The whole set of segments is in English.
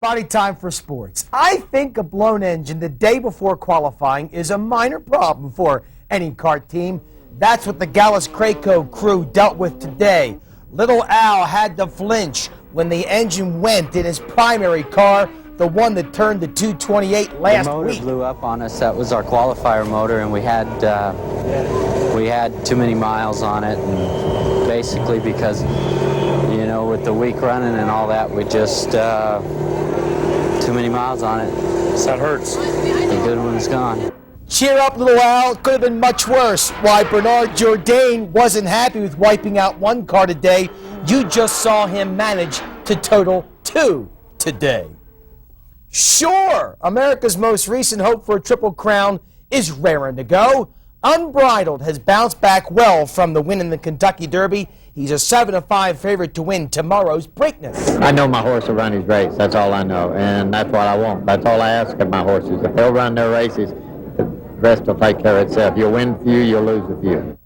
Body time for sports. I think a blown engine the day before qualifying is a minor problem for any kart team. That's what the Gallus Craco crew dealt with today. Little Al had to flinch when the engine went in his primary car, the one that turned the 228 last The motor week. blew up on us. That was our qualifier motor, and we had too many miles on it. And basically, because with the week running and all that, we just too many miles on it. That hurts. The good one's gone. Cheer up, Little Al. It could have been much worse. Why Bernard Jourdain wasn't happy with wiping out one car today. You just saw him manage to total 2 today. Sure, America's most recent hope for a Triple Crown is raring to go. Unbridled has bounced back well from the win in the Kentucky Derby. He's a 7-5 favorite to win tomorrow's Preakness. I know my horse will run his race. That's all I know, and that's what I want. That's all I ask of my horses. If they'll run their races, the rest will take care of itself. You'll win a few, you'll lose a few.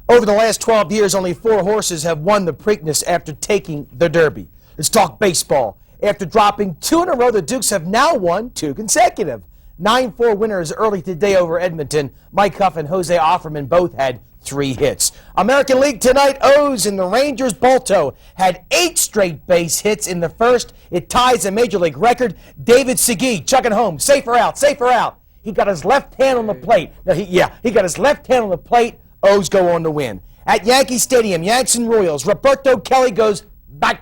Over the last 12 years, only 4 horses have won the Preakness after taking the Derby. Let's talk baseball. After dropping 2 in a row, the Dukes have now won 2 consecutive. 9-4 winners early today over Edmonton. Mike Huff and Jose Offerman both had 3 hits. American League tonight, O's and the Rangers. Balto had 8 straight base hits in the first. It ties a Major League record. David Segui chugging home. Safer out, safer out. He got his left hand on the plate. No, he got his left hand on the plate. O's go on to win. At Yankee Stadium, Yanks and Royals, Roberto Kelly goes back.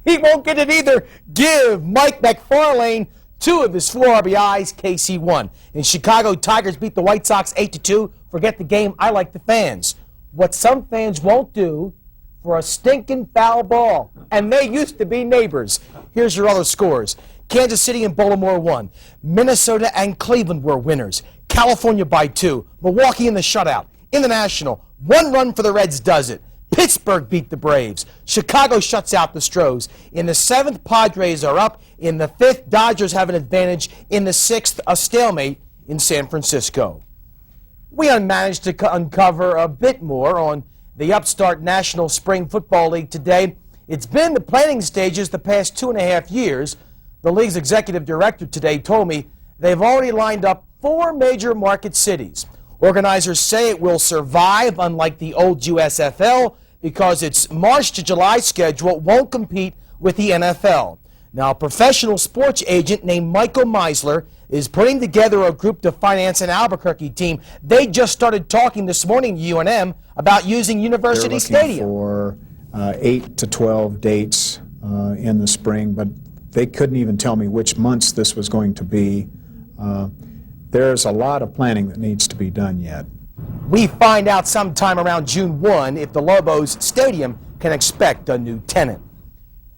He won't get it either. Give Mike McFarlane 2 of his 4 RBIs. KC won. In Chicago, Tigers beat the White Sox 8-2. Forget the game. I like the fans. What some fans won't do for a stinking foul ball. And they used to be neighbors. Here's your other scores. Kansas City and Baltimore won. Minnesota and Cleveland were winners. California by 2. Milwaukee in the shutout. In the National, 1 run for the Reds does it. Pittsburgh beat the Braves. Chicago shuts out the Stros. In the 7th, Padres are up. In the 5th, Dodgers have an advantage. In the 6th, a stalemate in San Francisco. We managed to uncover a bit more on the upstart National Spring Football League today. It's been the planning stages the past 2.5 years. The league's executive director today told me they've already lined up 4 major market cities. Organizers say it will survive, unlike the old USFL, because its March to July schedule won't compete with the NFL. Now, a professional sports agent named Michael Meisler is putting together a group to finance an Albuquerque team. They just started talking this morning to UNM about using University Stadium. For 8 to 12 dates in the spring, but they couldn't even tell me which months this was going to be. There's a lot of planning that needs to be done yet. We find out sometime around June 1 if the Lobos Stadium can expect a new tenant.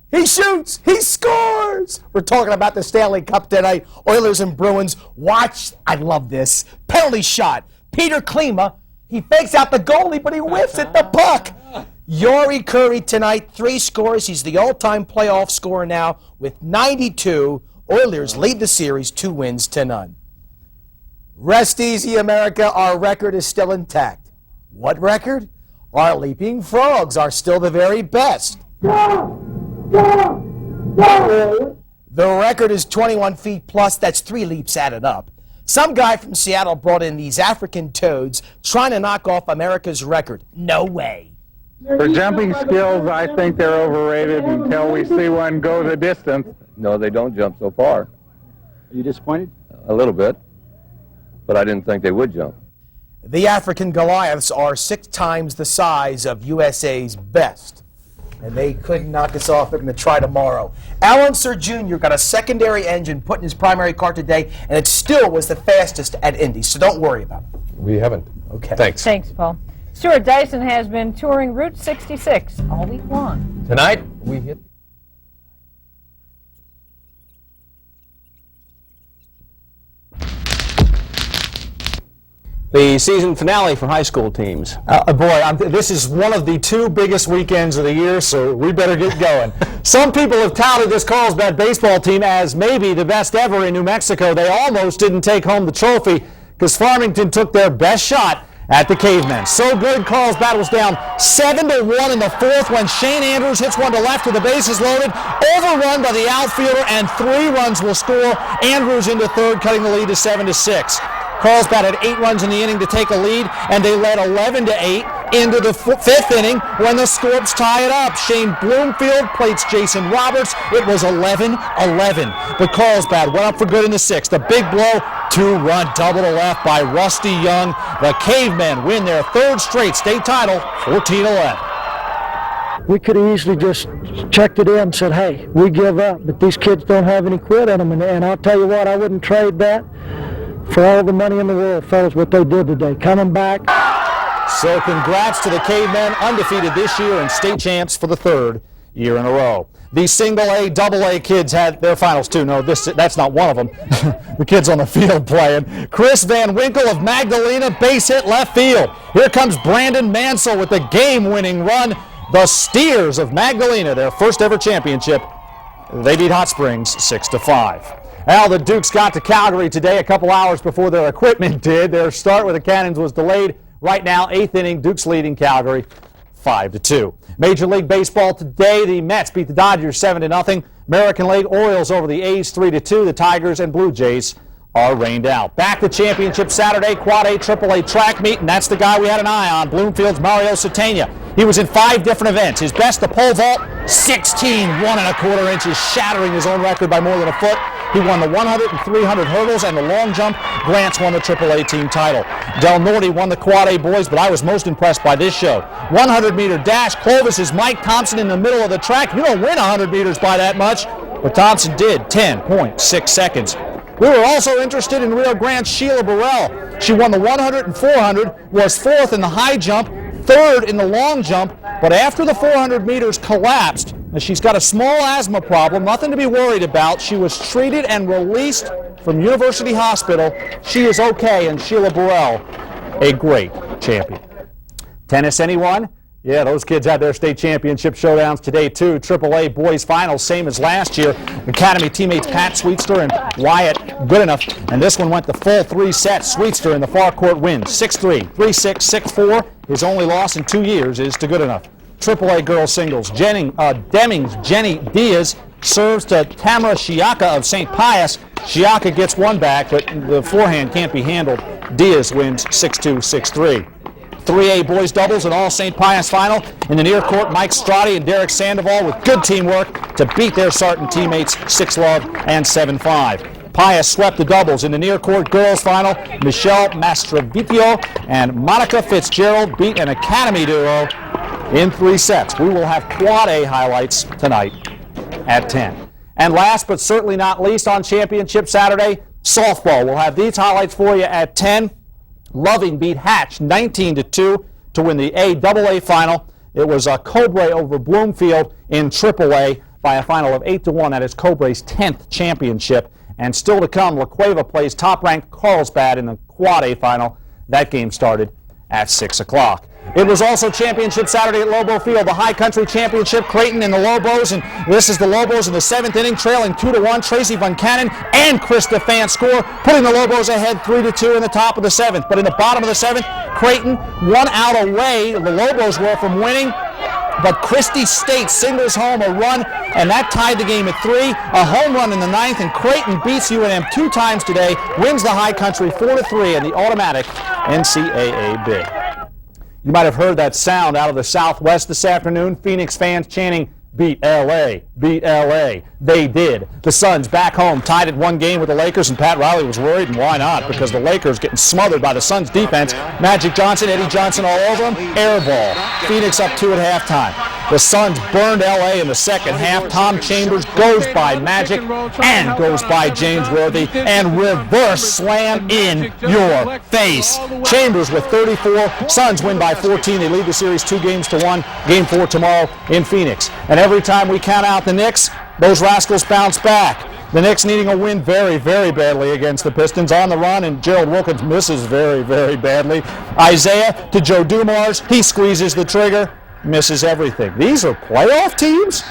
He shoots, he scores. We're talking about the Stanley Cup tonight. Oilers and Bruins. Watch, I love this. Penalty shot. Peter Klima, he fakes out the goalie, but he whiffs at the puck. Yori Curry tonight, 3 scores. He's the all-time playoff scorer now with 92. Oilers lead the series 2-0. Rest easy, America. Our record is still intact. What record? Our leaping frogs are still the very best. The record is 21 feet plus. That's 3 leaps added up. Some guy from Seattle brought in these African toads trying to knock off America's record. No way. For jumping skills, I think they're overrated until we see one go the distance. No, they don't jump so far. Are you disappointed? A little bit, but I didn't think they would jump. The African Goliaths are 6 times the size of USA's best. And they couldn't knock us off. They're going to try tomorrow. Alan Sir Jr. got a secondary engine put in his primary car today, and it still was the fastest at Indy. So don't worry about it. We haven't. Okay. Thanks. Thanks, Paul. Stuart Dyson has been touring Route 66 all week long. Tonight, we hit... The season finale for high school teams. This is one of the 2 biggest weekends of the year, so we better get going. Some people have touted this Carlsbad baseball team as maybe the best ever in New Mexico. They almost didn't take home the trophy because Farmington took their best shot at the Cavemen. So good, Carlsbad was down 7-1 in the fourth when Shane Andrews hits one to left with the bases loaded, overrun by the outfielder, and 3 runs will score. Andrews into third, cutting the lead to 7-6. Carlsbad had 8 runs in the inning to take a lead, and they led 11-8 into the fifth inning when the Scorps tie it up. Shane Bloomfield plates Jason Roberts. It was 11-11. But Carlsbad went up for good in the sixth. A big blow, 2-run double to left by Rusty Young. The Cavemen win their 3rd straight state title, 14-11. We could have easily just checked it in and said, hey, we give up, but these kids don't have any quit in them, and I'll tell you what, I wouldn't trade that for all the money in the world, fellas, what they did today, coming back. So congrats to the Cavemen, undefeated this year and state champs for the 3rd year in a row. The single-A, double-A kids had their finals too. No, that's not one of them. The kids on the field playing. Chris Van Winkle of Magdalena, base hit left field. Here comes Brandon Mansell with the game-winning run. The Steers of Magdalena, their first ever championship, they beat Hot Springs 6-5. Well, the Dukes got to Calgary today a couple hours before their equipment did. Their start with the Cannons was delayed. Right now, 8th inning, Dukes leading Calgary 5-2. Major League Baseball today, the Mets beat the Dodgers 7-0. American League Orioles over the A's 3-2. The Tigers and Blue Jays are rained out. Back to championship Saturday, Quad A, AAA track meet, and that's the guy we had an eye on, Bloomfield's Mario Satania. He was in 5 different events. His best, the pole vault, 16 1¼ inches, shattering his own record by more than a foot. He won the 100 and 300 hurdles and the long jump. Grants won the AAA team title. Del Norte won the Quad A boys, but I was most impressed by this show. 100-meter dash. Clovis is Mike Thompson in the middle of the track. You don't win 100 meters by that much, but Thompson did, 10.6 seconds. We were also interested in Rio Grande's Sheila Burrell. She won the 100 and 400, was 4th in the high jump, 3rd in the long jump, but after the 400 meters collapsed, and she's got a small asthma problem, nothing to be worried about. She was treated and released from University Hospital. She is okay, and Sheila Burrell, a great champion. Tennis, anyone? Yeah, those kids had their state championship showdowns today, too. AAA boys finals, same as last year. Academy teammates Pat Sweetster and Wyatt Goodenough. And this one went the full 3 sets. Sweetster in the far court wins 6-3, 3-6, 6-4. His only loss in 2 years is to Goodenough. AAA girls singles. Demings Jenny Diaz serves to Tamara Shiaka of St. Pius. Shiaka gets one back, but the forehand can't be handled. Diaz wins 6-2, 6-3. 3A boys doubles and all St. Pius final. In the near court, Mike Strati and Derek Sandoval with good teamwork to beat their Sarton teammates 6-love and 7-5. Pius swept the doubles. In the near court girls final, Michelle Mastrovitio and Monica Fitzgerald beat an Academy duo in 3 sets. We will have Quad A highlights tonight at 10. And last but certainly not least on Championship Saturday, softball. We'll have these highlights for you at 10. Loving beat Hatch 19-2 to win the AA final. It was Cobre over Bloomfield in AAA by a final of 8-1. That is Cobre's 10th championship. And still to come, La Cueva plays top-ranked Carlsbad in the Quad A final. That game started at 6 o'clock. It was also Championship Saturday at Lobo Field, the High Country Championship, Creighton and the Lobos, and this is the Lobos in the 7th inning, trailing 2-1. Tracy Von Cannon and Chris DeFant score, putting the Lobos ahead 3-2 in the top of the 7th. But in the bottom of the 7th, Creighton 1 out away. The Lobos were from winning, but Christie State singles home a run, and that tied the game at 3. A home run in the 9th, and Creighton beats UNM 2 times today, wins the High Country 4-3 in the automatic NCAA bid. You might have heard that sound out of the Southwest this afternoon. Phoenix fans chanting, "Beat LA, beat LA." They did. The Suns back home tied at 1 game with the Lakers, and Pat Riley was worried, and why not? Because the Lakers getting smothered by the Suns defense. Magic Johnson, Eddie Johnson all over them. Air ball. Phoenix up 2 at halftime. The Suns burned LA in the second half. Tom Chambers goes by Magic and goes by James Worthy and reverse slam in your face. Chambers with 34. Suns win by 14. They lead the series 2-1. Game 4 tomorrow in Phoenix. And every time we count out the Knicks, those rascals bounce back. The Knicks needing a win very, very badly against the Pistons. On the run, and Gerald Wilkins misses very, very badly. Isaiah to Joe Dumars. He squeezes the trigger. Misses everything. These are playoff teams?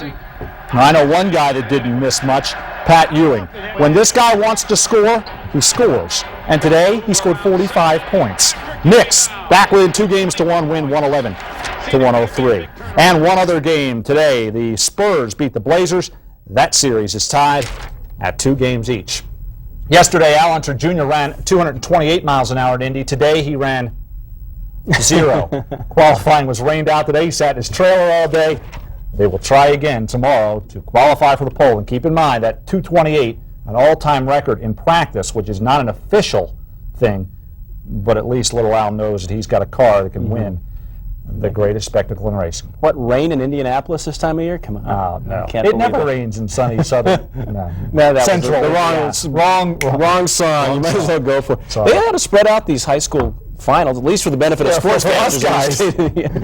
I know one guy that didn't miss much, Pat Ewing. When this guy wants to score, he scores. And today, he scored 45 points. Knicks back within 2-1 win, 111-103. And one other game today, the Spurs beat the Blazers. That series is tied at 2 games each. Yesterday, Al Unser Jr. ran 228 miles an hour at Indy. Today, he ran 0. Qualifying was rained out today. He sat in his trailer all day. They will try again tomorrow to qualify for the pole. And keep in mind that 228, an all-time record in practice, which is not an official thing, but at least little Al knows that he's got a car that can win the greatest spectacle in racing. What, rain in Indianapolis this time of year? Come on. Oh, no. Can't It believe never rains in sunny southern. No, that Central. was the wrong song. You might as well go for it. Sorry. They had to spread out these high school finals, at least for the benefit of sports for us fans. guys.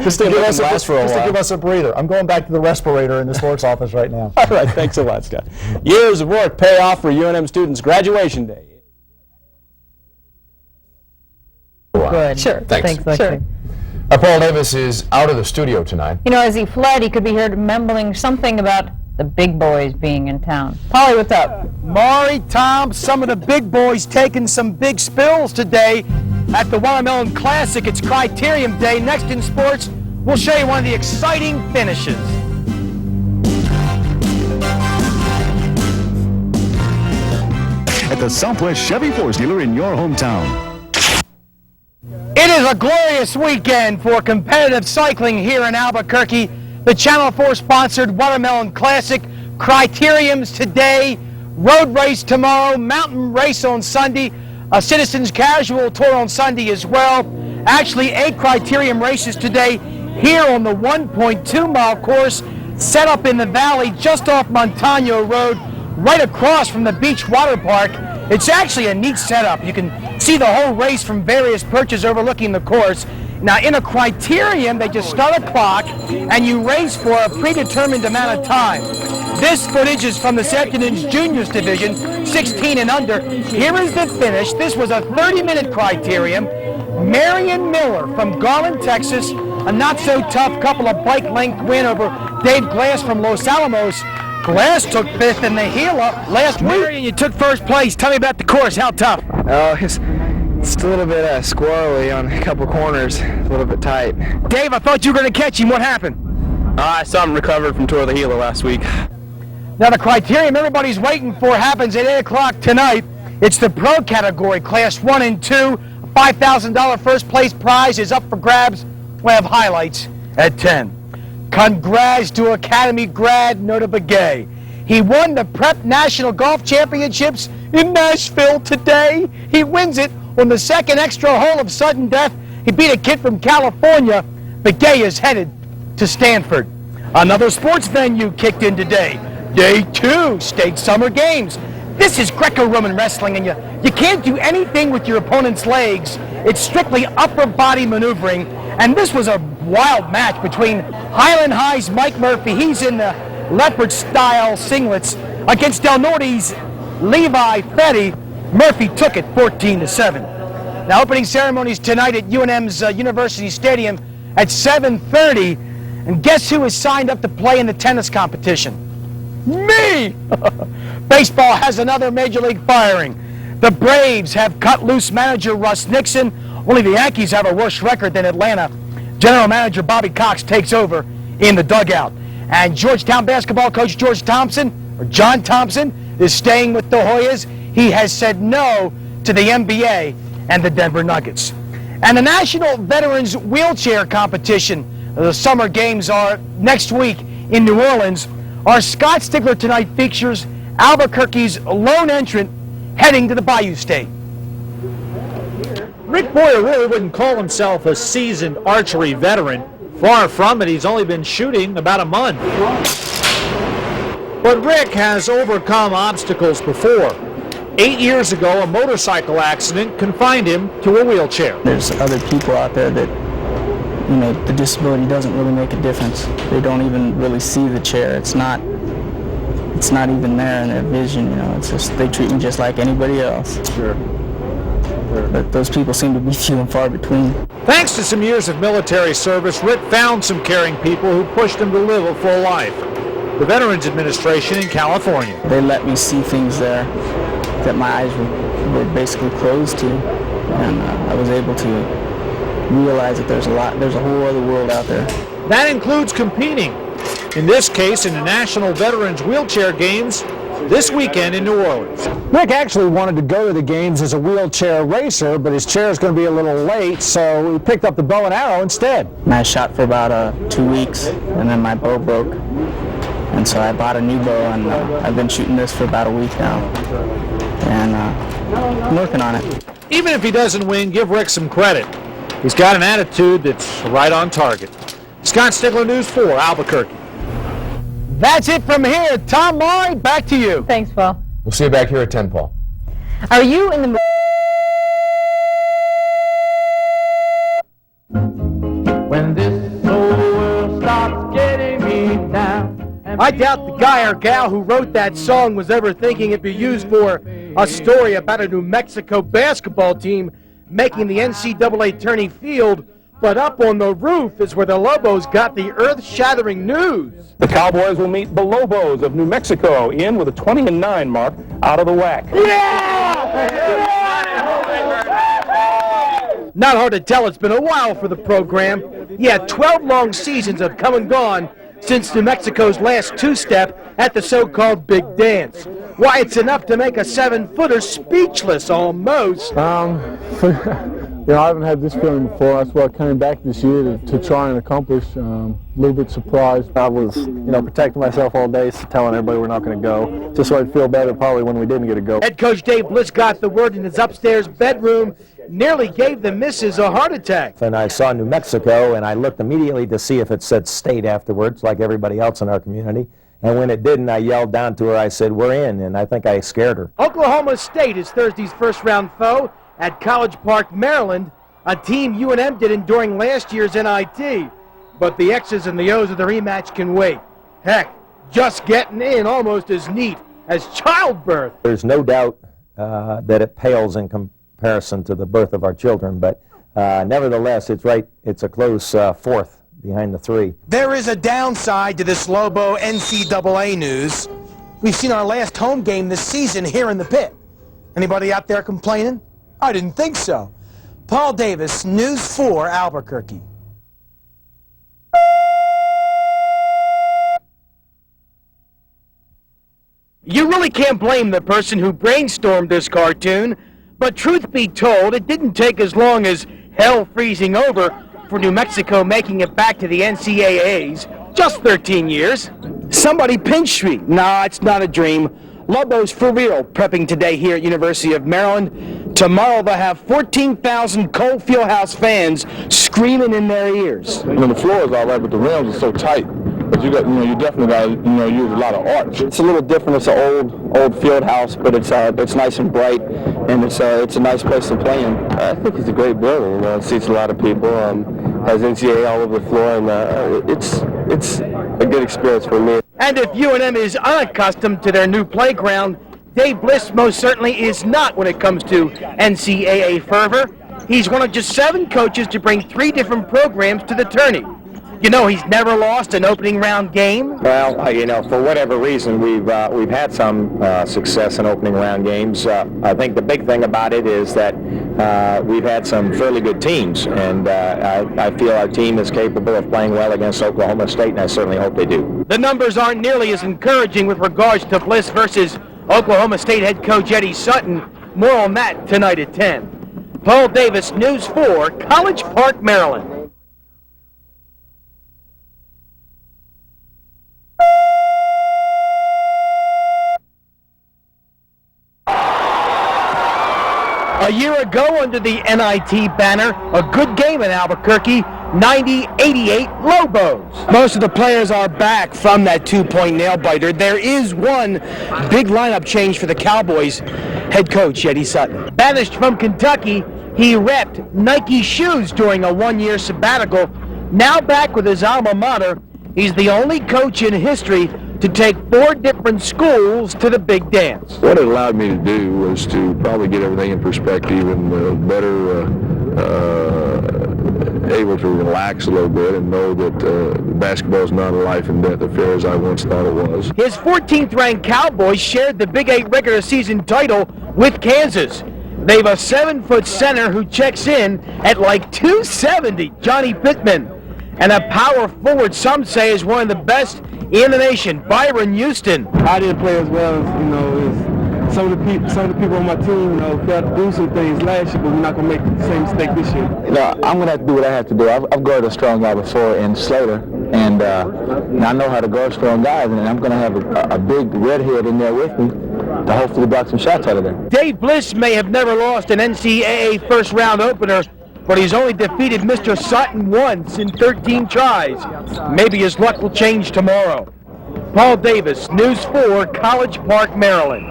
Just to give us a breather. I'm going back to the respirator in the sports office right now. All right, thanks a lot, Scott. Years of work pay off for UNM students' graduation day. Good. Sure. Thanks, Lexi. Sure. Paul Davis is out of the studio tonight. You know, as he fled, he could be heard mumbling something about the big boys being in town. Polly, what's up? Maury, Tom, some of the big boys taking some big spills today at the Watermelon Classic. It's Criterium Day. Next in sports, we'll show you one of the exciting finishes. At the Southwest Chevy Force dealer in your hometown. It is a glorious weekend for competitive cycling here in Albuquerque. The Channel 4 sponsored Watermelon Classic, Criteriums today, road race tomorrow, mountain race on Sunday, a Citizens Casual Tour on Sunday as well. Actually, 8 Criterium races today here on the 1.2-mile course set up in the valley just off Montano Road, right across from the Beach Water Park. It's actually a neat setup. You can see the whole race from various perches overlooking the course. Now, in a criterium, they just start a clock and you race for a predetermined amount of time. This footage is from this afternoon's juniors division, 16 and under. Here is the finish. This was a 30-minute criterium. Marion Miller from Garland, Texas, a not-so-tough couple of bike length win over Dave Glass from Los Alamos. Glass took 5th in the heel-up last week. Marion, you took 1st place. Tell me about the course. How tough? It's a little bit squirrely on a couple corners, a little bit tight. Dave, I thought you were going to catch him. What happened? I saw him recovered from tore the heel last week. Now, the criterium everybody's waiting for happens at 8 o'clock tonight. It's the pro category, class 1 and 2. A $5,000 first place prize is up for grabs. We'll have highlights at 10. Congrats to Academy grad Nota Begay. He won the Prep National Golf Championships in Nashville today. He wins it on the second extra hole of sudden death. He beat a kid from California. Begay is headed to Stanford. Another sports venue kicked in today. Day 2, State Summer Games. This is Greco-Roman wrestling, and you can't do anything with your opponent's legs. It's strictly upper body maneuvering. And this was a wild match between Highland High's Mike Murphy, he's in the leopard-style singlets, against Del Norte's Levi Fetty. Murphy took it 14-7. Now, opening ceremonies tonight at UNM's University Stadium at 7:30. And guess who is signed up to play in the tennis competition? Me! Baseball has another Major League firing. The Braves have cut loose manager Russ Nixon. Only the Yankees have a worse record than Atlanta. General manager Bobby Cox takes over in the dugout. And Georgetown basketball coach George Thompson, or John Thompson, is staying with the Hoyas. He has said no to the NBA and the Denver Nuggets. And the National Veterans Wheelchair Competition, the summer games are next week in New Orleans. Our Scott Stigler tonight features Albuquerque's lone entrant heading to the Bayou State. Rick Boyer really wouldn't call himself a seasoned archery veteran. Far from it, he's only been shooting about a month. But Rick has overcome obstacles before. 8 years ago, a motorcycle accident confined him to a wheelchair. There's other people out there that, you know, the disability doesn't really make a difference. They don't even really see the chair. It's not even there in their vision, you know. It's just, they treat me just like anybody else. Sure. But those people seem to be few and far between. Thanks to some years of military service, Rick found some caring people who pushed him to live a full life. The Veterans Administration in California. They let me see things there that my eyes were basically closed to, and I was able to realize that there's a whole other world out there. That includes competing, in this case in the National Veterans Wheelchair Games this weekend in New Orleans. Rick actually wanted to go to the games as a wheelchair racer, but his chair is going to be a little late, so he picked up the bow and arrow instead. And I shot for about 2 weeks, and then my bow broke. And so I bought a new bow, and I've been shooting this for about a week now. And I'm working on it. Even if he doesn't win, give Rick some credit. He's got an attitude that's right on target. Scott Stigler, News 4, Albuquerque. That's it from here. Tom Maury, back to you. Thanks, Paul. We'll see you back here at 10, Paul. Are you in the When this whole world starts getting me down. I doubt the guy or gal who wrote that song was ever thinking it'd be used for a story about a New Mexico basketball team making the NCAA tourney field, but up on the roof is where the Lobos got the earth-shattering news. The Cowboys will meet the Lobos of New Mexico in with a 20-9 mark out of the WAC. Not hard to tell, it's been a while for the program. Yeah, 12 long seasons have come and gone since New Mexico's last two-step at the so-called Big Dance. Why, it's enough to make a 7-footer speechless almost. You know, I haven't had this feeling before. That's why I came back this year to try and accomplish. A little bit surprised. I was, protecting myself all day, telling everybody we're not going to go, just so I'd feel better probably when we didn't get to go. Head coach Dave Bliss got the word in his upstairs bedroom, nearly gave the missus a heart attack. And I saw New Mexico, and I looked immediately to see if it said state afterwards, like everybody else in our community. And when it didn't, I yelled down to her, I said, "We're in," and I think I scared her. Oklahoma State is Thursday's first-round foe at College Park, Maryland, a team UNM did during last year's NIT. But the X's and the O's of the rematch can wait. Heck, just getting in almost as neat as childbirth. There's no doubt that it pales in comparison to the birth of our children, but nevertheless, it's a close fourth behind the three. There is a downside to this Lobo NCAA news. We've seen our last home game this season here in the pit. Anybody out there complaining? I didn't think so. Paul Davis, News 4, Albuquerque. You really can't blame the person who brainstormed this cartoon, but truth be told, it didn't take as long as hell freezing over for New Mexico making it back to the NCAAs. Just 13 years. Somebody pinched me. Nah, it's not a dream. Lobos for real prepping today here at University of Maryland. Tomorrow they'll have 14,000 Cole Fieldhouse fans screaming in their ears. The floor is all right, but the rims are so tight. But you definitely got to use a lot of arch. It's a little different. It's an old field house, but it's nice and bright, and it's a nice place to play in. I think it's a great building. It seats a lot of people. Has NCAA all over the floor, and it's a good experience for me. And if UNM is unaccustomed to their new playground, Dave Bliss most certainly is not when it comes to NCAA fervor. He's one of just 7 coaches to bring 3 different programs to the tourney. You know, he's never lost an opening round game. Well, for whatever reason, we've had some success in opening round games. I think the big thing about it is that we've had some fairly good teams, and I feel our team is capable of playing well against Oklahoma State, and I certainly hope they do. The numbers aren't nearly as encouraging with regards to Bliss versus Oklahoma State head coach Eddie Sutton. More on that tonight at 10. Paul Davis, News 4, College Park, Maryland. A year ago, under the NIT banner, a good game in Albuquerque, 90-88 Lobos. Most of the players are back from that 2-point nail-biter. There is one big lineup change for the Cowboys. Head coach Eddie Sutton. Banished from Kentucky, he repped Nike shoes during a 1-year sabbatical. Now back with his alma mater, he's the only coach in history to take 4 different schools to the Big Dance. What it allowed me to do was to probably get everything in perspective and better able to relax a little bit and know that basketball is not a life and death affair as I once thought it was. His 14th ranked Cowboys shared the Big 8 regular season title with Kansas. They have a 7-foot center who checks in at like 270, Johnny Pittman. And a power forward some say is one of the best in the nation, Byron Houston. I didn't play as well as, as some of the people on my team, failed to do some things last year, but we're not going to make the same mistake this year. I'm going to have to do what I have to do. I've guarded a strong guy before in Slater, and I know how to guard strong guys, and I'm going to have a big redhead in there with me to hopefully block some shots out of there. Dave Bliss may have never lost an NCAA first-round opener, but he's only defeated Mr. Sutton once in 13 tries. Maybe his luck will change tomorrow. Paul Davis, News 4, College Park, Maryland.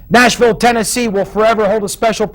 Nashville, Tennessee will forever hold a special